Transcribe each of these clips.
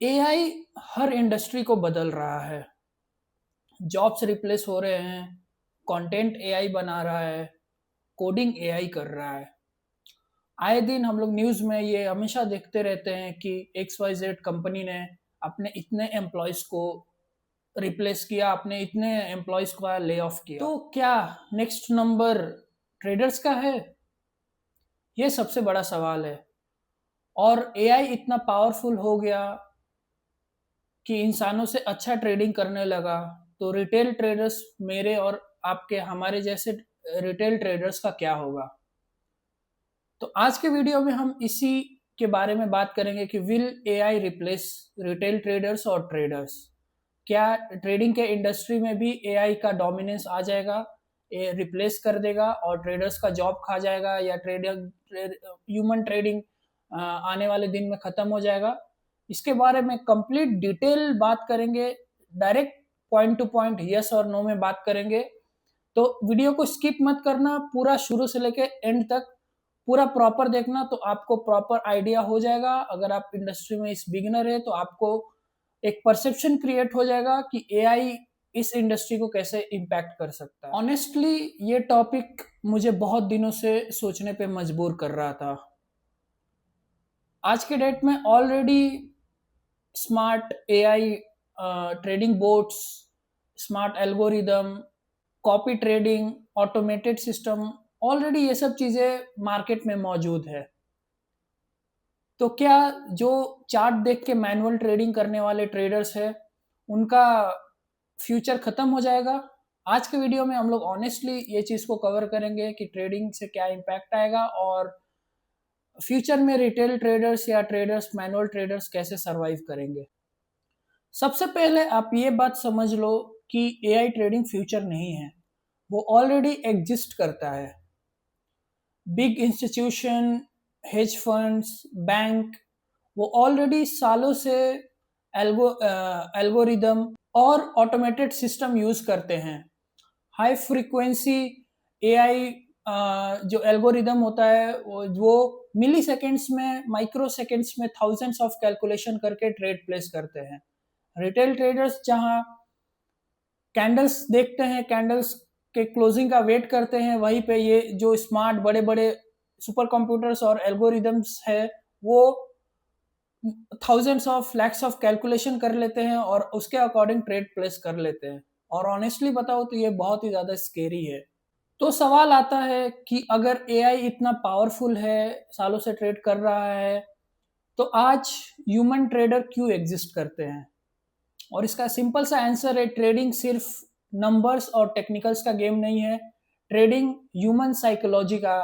AI हर industry को बदल रहा है। जॉब्स रिप्लेस हो रहे हैं, कंटेंट एआई बना रहा है, कोडिंग एआई कर रहा है। आए दिन हम लोग न्यूज़ में ये हमेशा देखते रहते हैं कि एक्स वाई जेड कंपनी ने अपने इतने एम्प्लॉयज़ को रिप्लेस किया, अपने इतने एम्प्लॉयज़ का ले ऑफ किया। तो क्या नेक्स्ट नंबर ट्रेडर्स का है? ये सबसे बड़ा सवाल है। और एआई इतना पावरफुल हो गया कि इंसानों से अच्छा ट्रेडिंग करने लगा, तो रिटेल ट्रेडर्स मेरे और आपके हमारे जैसे रिटेल ट्रेडर्स का क्या होगा? तो आज के वीडियो में हम इसी के बारे में बात करेंगे कि will AI replace retail traders और ट्रेडर्स? क्या ट्रेडिंग के इंडस्ट्री में भी एआई का डोमिनेंस आ जाएगा, रिप्लेस कर देगा और ट्रेडर्स का जॉब खा जाएगा, या ह्यूमन ट्रेडिंग आने वाले दिन में खत्म हो जाएगा? इसके बारे में कंप्लीट डिटेल बात करेंगे, direct point two point yes और नो में बात करेंगे। तो वीडियो को स्किप मत करना, पूरा शुरू से लेके एंड तक पूरा प्रॉपर देखना, तो आपको प्रॉपर आइडिया हो जाएगा। अगर आप इंडस्ट्री में इस बिगिनर है तो आपको एक परसेप्शन क्रिएट हो जाएगा कि एआई इस इंडस्ट्री को कैसे इम्पैक्ट कर सकता है। ऑनेस्टली ये टॉपिक मुझे बहुत दिनों से सोचने पे मजबूर कर रहा था। आज के डेट में already smart AI trading boats, smart algorithm, copy trading, automated system, already ये सब चीज़ें मार्केट में मौजूद है। तो क्या जो चार्ट देख के मैनुअल ट्रेडिंग करने वाले ट्रेडर्स हैं, उनका फ्यूचर खत्म हो जाएगा? आज के वीडियो में हम लोग ऑनेस्टली ये चीज़ को कवर करेंगे कि ट्रेडिंग से क्या इम्पैक्ट आएगा और फ्यूचर में रिटेल ट्रेडर्स या ट्रेडर्स, मैनुअल ट्रेडर्स कैसे सर्वाइव करेंगे। सबसे पहले आप ये बात समझ लो कि एआई ट्रेडिंग फ्यूचर नहीं है, वो ऑलरेडी एग्जिस्ट करता है। Big institution, hedge funds, bank, वो ऑलरेडी सालों से एल्गोरिदम और ऑटोमेटेड सिस्टम यूज़ करते हैं। हाई फ्रीक्वेंसी एआई जो एल्गोरिदम होता है वो मिली सेकेंड्स में, माइक्रो सेकेंड्स में थाउजेंड्स ऑफ कैलकुलेशन करके ट्रेड प्लेस करते हैं। रिटेल ट्रेडर्स जहां कैंडल्स देखते हैं, कैंडल्स के क्लोजिंग का वेट करते हैं, वहीं पे ये जो स्मार्ट बड़े बड़े सुपर कंप्यूटर्स और एल्गोरिदम्स है, वो thousands of lakhs of calculation कर लेते हैं और उसके अकॉर्डिंग ट्रेड प्लेस कर लेते हैं। और ऑनेस्टली बताओ तो ये बहुत ही ज़्यादा स्केरी है। तो सवाल आता है कि अगर एआई इतना पावरफुल है, सालों से ट्रेड कर रहा है, तो आज ह्यूमन ट्रेडर क्यों एग्जिस्ट करते हैं? और इसका सिंपल सा आंसर है, ट्रेडिंग सिर्फ नंबर्स और टेक्निकल्स का गेम नहीं है। ट्रेडिंग ह्यूमन साइकोलॉजी का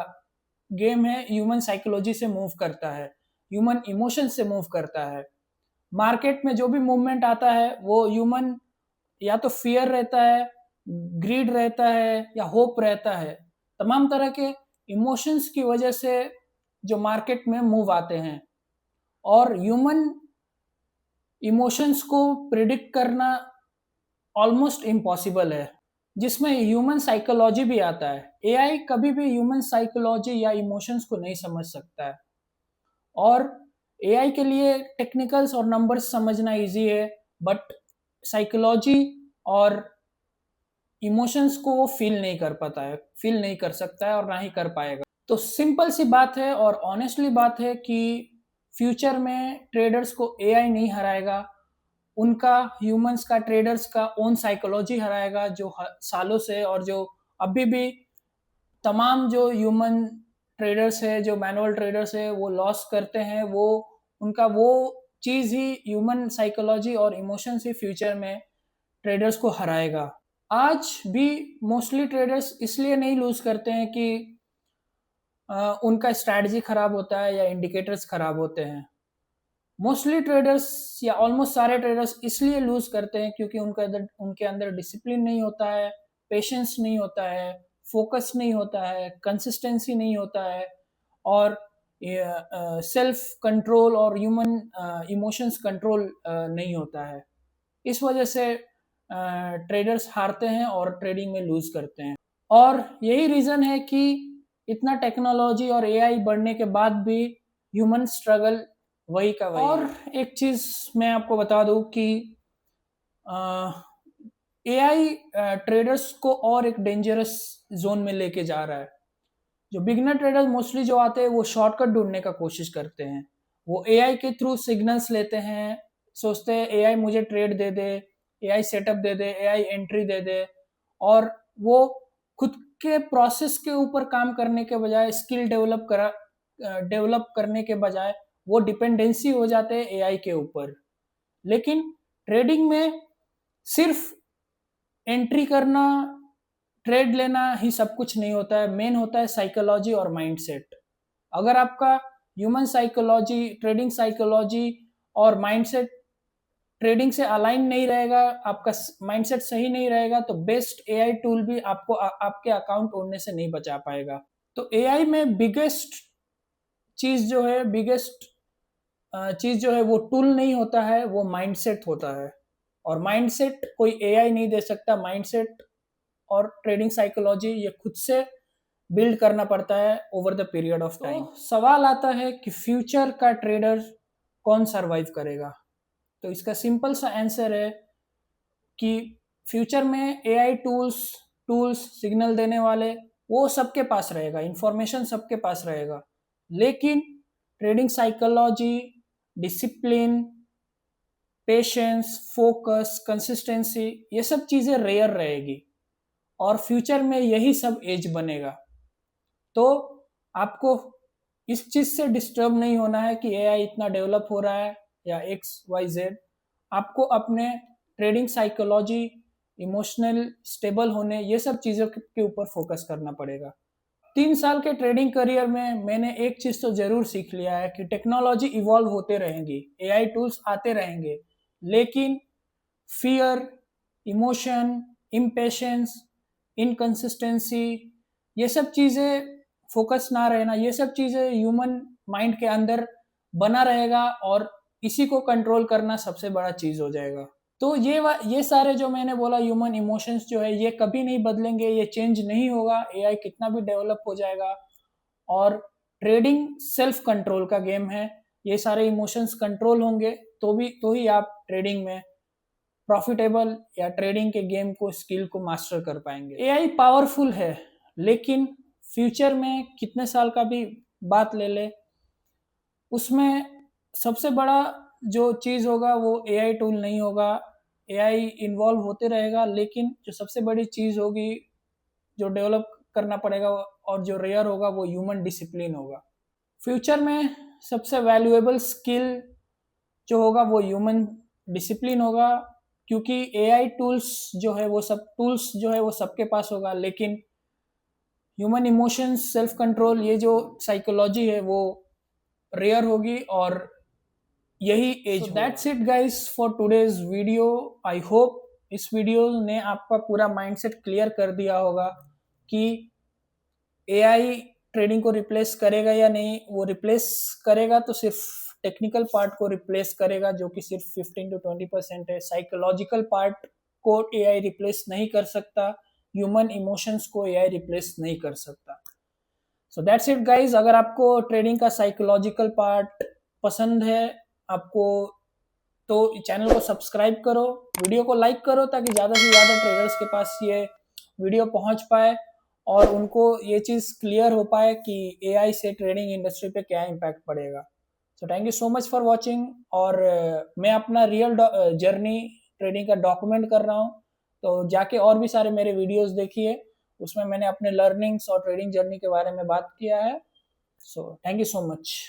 गेम है। ह्यूमन साइकोलॉजी से मूव करता है, ह्यूमन इमोशन से मूव करता है। मार्केट में जो भी मूवमेंट आता है वो ह्यूमन, या तो फियर रहता है, ग्रीड रहता है, या होप रहता है। तमाम तरह के इमोशंस की वजह से जो मार्केट में मूव आते हैं, और ह्यूमन इमोशंस को प्रिडिक्ट करना ऑलमोस्ट इम्पॉसिबल है, जिसमें ह्यूमन साइकोलॉजी भी आता है। एआई कभी भी ह्यूमन साइकोलॉजी या इमोशंस को नहीं समझ सकता है। और एआई के लिए टेक्निकल्स और नंबर्स समझना इजी है, बट साइकोलॉजी और इमोशंस को वो फील नहीं कर पाता है, फील नहीं कर सकता है और ना ही कर पाएगा। तो सिंपल सी बात है और ऑनेस्टली बात है कि फ्यूचर में ट्रेडर्स को एआई नहीं हराएगा, उनका ह्यूमंस का, ट्रेडर्स का ओन साइकोलॉजी हराएगा, जो सालों से और जो अभी भी तमाम जो ह्यूमन ट्रेडर्स है, जो मैनुअल ट्रेडर्स है, वो लॉस करते हैं। वो उनका वो चीज़ ही, ह्यूमन साइकोलॉजी और इमोशंस ही फ्यूचर में ट्रेडर्स को हराएगा। आज भी मोस्टली ट्रेडर्स इसलिए नहीं लूज करते हैं कि उनका स्ट्रैटेजी खराब होता है या इंडिकेटर्स खराब होते हैं। मोस्टली ट्रेडर्स या ऑलमोस्ट सारे ट्रेडर्स इसलिए लूज करते हैं क्योंकि उनके अंदर डिसिप्लिन नहीं होता है, पेशेंस नहीं होता है, फोकस नहीं होता है, कंसिस्टेंसी नहीं होता है, और सेल्फ कंट्रोल और ह्यूमन इमोशंस कंट्रोल नहीं होता है। इस वजह से ट्रेडर्स हारते हैं और ट्रेडिंग में लूज करते हैं। और यही रीज़न है कि इतना टेक्नोलॉजी और एआई बढ़ने के बाद भी ह्यूमन स्ट्रगल वही का वही। और एक चीज मैं आपको बता दूं कि एआई ट्रेडर्स को और एक डेंजरस जोन में लेके जा रहा है। जो बिगनर ट्रेडर्स मोस्टली जो आते हैं वो शॉर्टकट ढूंढने का कोशिश करते हैं। वो एआई के थ्रू सिग्नल्स लेते हैं, सोचते हैं एआई मुझे ट्रेड दे दे, एआई सेटअप दे दे, एआई एंट्री दे दे, और वो खुद के प्रोसेस के ऊपर काम करने के बजाय, स्किल डेवलप करने के बजाय वो डिपेंडेंसी हो जाते हैं एआई के ऊपर। लेकिन ट्रेडिंग में सिर्फ एंट्री करना, ट्रेड लेना ही सब कुछ नहीं होता है। मेन होता है साइकोलॉजी और माइंडसेट। अगर आपका ह्यूमन साइकोलॉजी, ट्रेडिंग साइकोलॉजी और माइंडसेट ट्रेडिंग से अलाइन नहीं रहेगा, आपका माइंडसेट सही नहीं रहेगा, तो बेस्ट एआई टूल भी आपको आपके अकाउंट उड़ने से नहीं बचा पाएगा। तो एआई में बिगेस्ट चीज जो है, वो टूल नहीं होता है, वो माइंडसेट होता है। और माइंडसेट कोई एआई नहीं दे सकता। माइंडसेट और ट्रेडिंग साइकोलॉजी ये खुद से बिल्ड करना पड़ता है over the period of time. तो सवाल आता है कि फ्यूचर का ट्रेडर कौन सरवाइव करेगा। तो इसका सिंपल सा आंसर है कि फ्यूचर में एआई टूल्स सिग्नल देने वाले वो सबके पास रहेगा, इंफॉर्मेशन सबके पास रहेगा, लेकिन trading psychology, discipline, patience, focus, consistency, ये सब चीज़ें रेयर रहेगी और फ्यूचर में यही सब एज बनेगा। तो आपको इस चीज़ से डिस्टर्ब नहीं होना है कि एआई इतना डेवलप हो रहा है या एक्स वाई जेड। आपको अपने ट्रेडिंग साइकोलॉजी, इमोशनल स्टेबल होने, ये सब चीज़ों के ऊपर फोकस करना पड़ेगा। 3 साल के ट्रेडिंग करियर में मैंने एक चीज़ तो ज़रूर सीख लिया है कि टेक्नोलॉजी इवॉल्व होते रहेंगी, एआई टूल्स आते रहेंगे, लेकिन फियर, इमोशन, इम्पेशेंस, इनकंसिस्टेंसी, ये सब चीज़ें फोकस ना रहना, ये सब चीज़ें ह्यूमन माइंड के अंदर बना रहेगा और इसी को कंट्रोल करना सबसे बड़ा चीज़ हो जाएगा। तो ये सारे जो मैंने बोला ह्यूमन इमोशंस जो है, ये कभी नहीं बदलेंगे, ये चेंज नहीं होगा, एआई कितना भी डेवलप हो जाएगा। और ट्रेडिंग सेल्फ कंट्रोल का गेम है। ये सारे इमोशंस कंट्रोल होंगे तो ही आप ट्रेडिंग में प्रॉफिटेबल या ट्रेडिंग के गेम को, स्किल को मास्टर कर पाएंगे। एआई पावरफुल है, लेकिन फ्यूचर में कितने साल का भी बात ले ले, उसमें सबसे बड़ा जो चीज़ होगा वो एआई टूल नहीं होगा। एआई इन्वॉल्व होते रहेगा, लेकिन जो सबसे बड़ी चीज़ होगी जो डेवलप करना पड़ेगा और जो रेयर होगा वो ह्यूमन डिसिप्लिन होगा। फ्यूचर में सबसे वैल्यूएबल स्किल जो होगा वो ह्यूमन डिसिप्लिन होगा, क्योंकि एआई टूल्स जो है वो सबके पास होगा, लेकिन ह्यूमन इमोशंस, सेल्फ कंट्रोल, ये जो साइकोलॉजी है वो रेयर होगी और यही age. That's it guys for today's video. I hope इस वीडियो ने आपका पूरा माइंडसेट क्लियर कर दिया होगा कि एआई ट्रेडिंग को रिप्लेस करेगा या नहीं। वो रिप्लेस करेगा तो सिर्फ टेक्निकल पार्ट को रिप्लेस करेगा, जो कि सिर्फ 15 to 20% है। साइकोलॉजिकल पार्ट को एआई रिप्लेस नहीं कर सकता, ह्यूमन इमोशंस को एआई रिप्लेस नहीं कर सकता। So that's it guys. अगर आपको ट्रेडिंग का साइकोलॉजिकल पार्ट पसंद है आपको, तो चैनल को सब्सक्राइब करो, वीडियो को लाइक करो, ताकि ज़्यादा से ज़्यादा ट्रेडर्स के पास ये वीडियो पहुंच पाए और उनको ये चीज़ क्लियर हो पाए कि एआई से ट्रेडिंग इंडस्ट्री पे क्या इम्पैक्ट पड़ेगा। So thank you so much for watching. और मैं अपना रियल जर्नी ट्रेडिंग का डॉक्यूमेंट कर रहा हूँ, तो जाके और भी सारे मेरे वीडियोस देखिए, उसमें मैंने अपने लर्निंग्स और ट्रेडिंग जर्नी के बारे में बात किया है। So thank you so much.